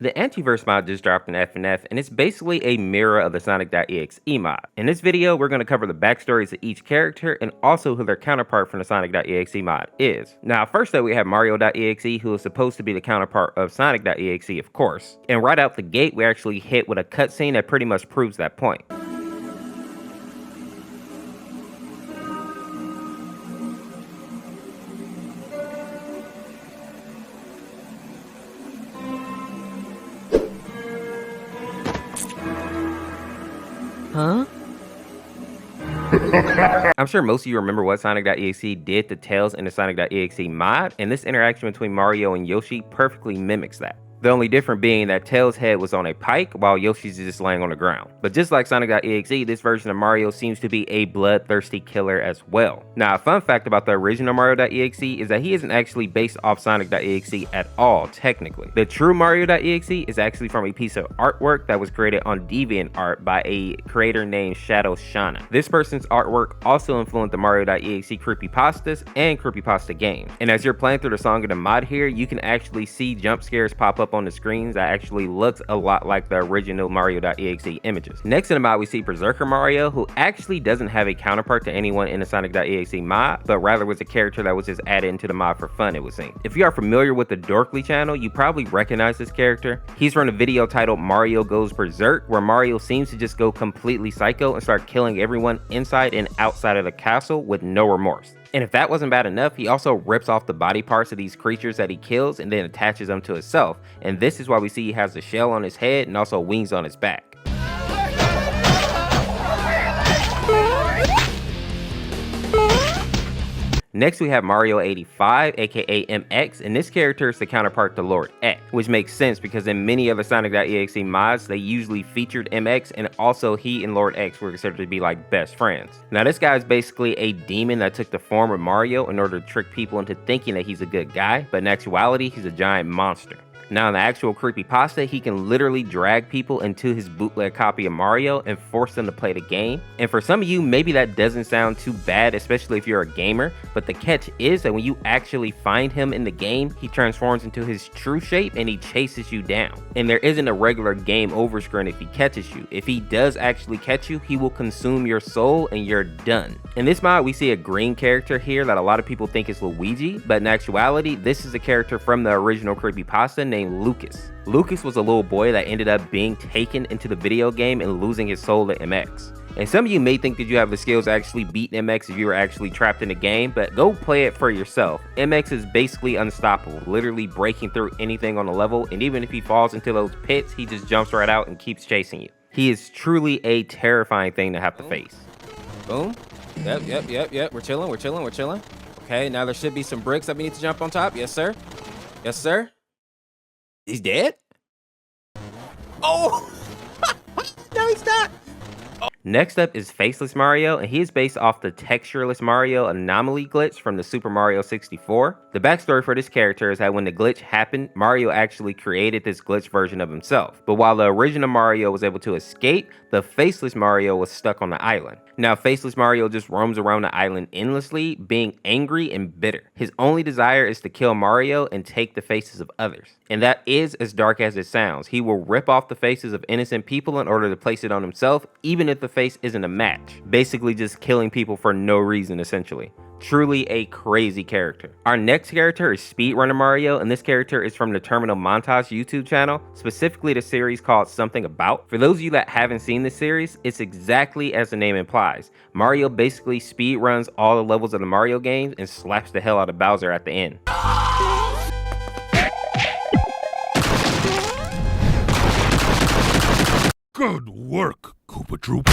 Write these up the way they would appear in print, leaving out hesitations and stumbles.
The Antiverse mod just dropped in FNF, and it's basically a mirror of the Sonic.exe mod. In this video, we're going to cover the backstories of each character and also who their counterpart from the Sonic.exe mod is. Now, first up, we have Mario.exe, who is supposed to be the counterpart of Sonic.exe, of course. And right out the gate, we actually hit with a cutscene that pretty much proves that point. Huh? I'm sure most of you remember what Sonic.exe did to Tails in the Sonic.exe mod, and this interaction between Mario and Yoshi perfectly mimics that. The only difference being that Tails' head was on a pike while Yoshi's is just laying on the ground. But just like Sonic.exe, this version of Mario seems to be a bloodthirsty killer as well. Now, a fun fact about the original Mario.exe is that he isn't actually based off Sonic.exe at all, technically. The true Mario.exe is actually from a piece of artwork that was created on DeviantArt by a creator named Shadow Shana. This person's artwork also influenced the Mario.exe creepypastas and creepypasta games. And as you're playing through the song of the mod here, you can actually see jump scares pop up on the screens that actually looks a lot like the original Mario.exe images. Next in the mod, we see Berserker Mario, who actually doesn't have a counterpart to anyone in the Sonic.exe mod, but rather was a character that was just added into the mod for fun, it would seem. If you are familiar with the Dorkly channel, you probably recognize this character. He's from a video titled Mario Goes Berserk, where Mario seems to just go completely psycho and start killing everyone inside and outside of the castle with no remorse. And if that wasn't bad enough, he also rips off the body parts of these creatures that he kills and then attaches them to himself. And this is why we see he has a shell on his head and also wings on his back. Next, we have Mario.85, aka MX, and this character is the counterpart to Lord X, which makes sense because in many other Sonic.exe mods, they usually featured MX, and also he and Lord X were considered to be like best friends. Now, this guy is basically a demon that took the form of Mario in order to trick people into thinking that he's a good guy, but in actuality, he's a giant monster. Now, in the actual creepypasta, he can literally drag people into his bootleg copy of Mario and force them to play the game. And for some of you, maybe that doesn't sound too bad, especially if you're a gamer, but the catch is that when you actually find him in the game, he transforms into his true shape and he chases you down. And there isn't a regular game over screen if he catches you. If he does actually catch you, he will consume your soul and you're done. In this mod, we see a green character here that a lot of people think is Luigi, but in actuality, this is a character from the original creepypasta named Lucas. Lucas was a little boy that ended up being taken into the video game and losing his soul to MX. And some of you may think that you have the skills to actually beat MX if you were actually trapped in the game, but go play it for yourself. MX is basically unstoppable, literally breaking through anything on the level, and even if he falls into those pits, he just jumps right out and keeps chasing you. He is truly a terrifying thing to have to face. Boom. Yep. We're chilling. Okay, now there should be some bricks that we need to jump on top. Yes, sir. He's dead? Oh! No, he's not! Next up is Faceless Mario, and he is based off the textureless Mario anomaly glitch from the Super Mario 64. The backstory for this character is that when the glitch happened, Mario actually created this glitch version of himself. But while the original Mario was able to escape, the Faceless Mario was stuck on the island. Now, Faceless Mario just roams around the island endlessly, being angry and bitter. His only desire is to kill Mario and take the faces of others. And that is as dark as it sounds. He will rip off the faces of innocent people in order to place it on himself, even if the face isn't a match. Basically just killing people for no reason, essentially. Truly a crazy character. Our next character is Speedrunner Mario, and this character is from the Terminal Montage YouTube channel, specifically the series called Something About. For those of you that haven't seen this series, it's exactly as the name implies. Mario basically speedruns all the levels of the Mario games and slaps the hell out of Bowser at the end. Good work, Koopa Troop.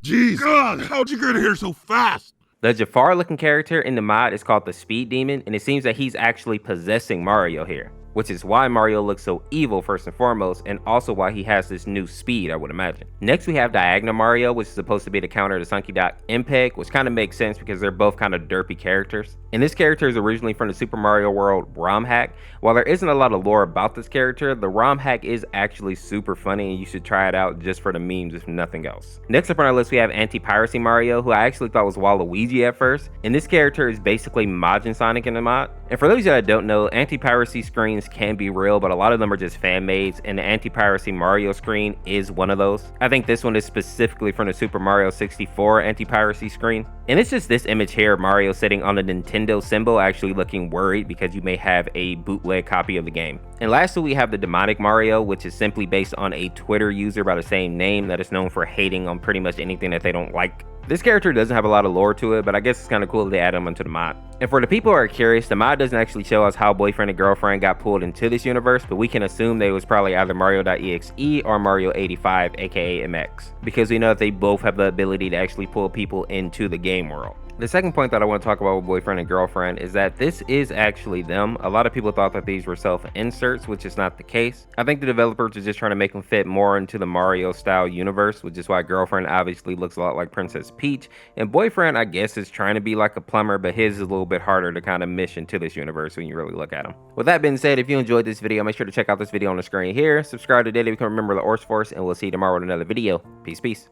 Jeez, God, how'd you get here so fast? The Jafar looking character in the mod is called the Speed Demon, and it seems that he's actually possessing Mario here, which is why Mario looks so evil first and foremost, and also why he has this new speed, I would imagine. Next we have Diagonal Mario, which is supposed to be the counter to Sunky Doc MPEG, which kind of makes sense because they're both kind of derpy characters. And this character is originally from the Super Mario World ROM hack. While there isn't a lot of lore about this character, the ROM hack is actually super funny and you should try it out just for the memes if nothing else. Next up on our list we have Anti-Piracy Mario, who I actually thought was Waluigi at first, and this character is basically Majin Sonic in the mod. And for those that don't know, anti-piracy screens can be real, but a lot of them are just fan-mades, and the anti-piracy Mario screen is one of those. I think this one is specifically from the Super Mario 64 anti-piracy screen. And it's just this image here of Mario sitting on the Nintendo symbol, actually looking worried because you may have a bootleg copy of the game. And lastly, we have the demonic Mario, which is simply based on a Twitter user by the same name that is known for hating on pretty much anything that they don't like. This character doesn't have a lot of lore to it, but I guess it's kind of cool that they add him onto the mod. And for the people who are curious, the mod doesn't actually show us how boyfriend and girlfriend got pulled into this universe, but we can assume that it was probably either Mario.exe or Mario.85, aka MX, because we know that they both have the ability to actually pull people into the game world. The second point that I want to talk about with boyfriend and girlfriend is that this is actually them. A lot of people thought that these were self-inserts, which is not the case. I think the developers are just trying to make them fit more into the Mario style universe, which is why girlfriend obviously looks a lot like Princess Peach, and boyfriend I guess is trying to be like a plumber, but his is a little bit harder to kind of mesh into this universe when you really look at him. With that being said, if you enjoyed this video, make sure to check out this video on the screen here, subscribe today to become a member of the Orseofkorse, and we'll see you tomorrow with another video. Peace.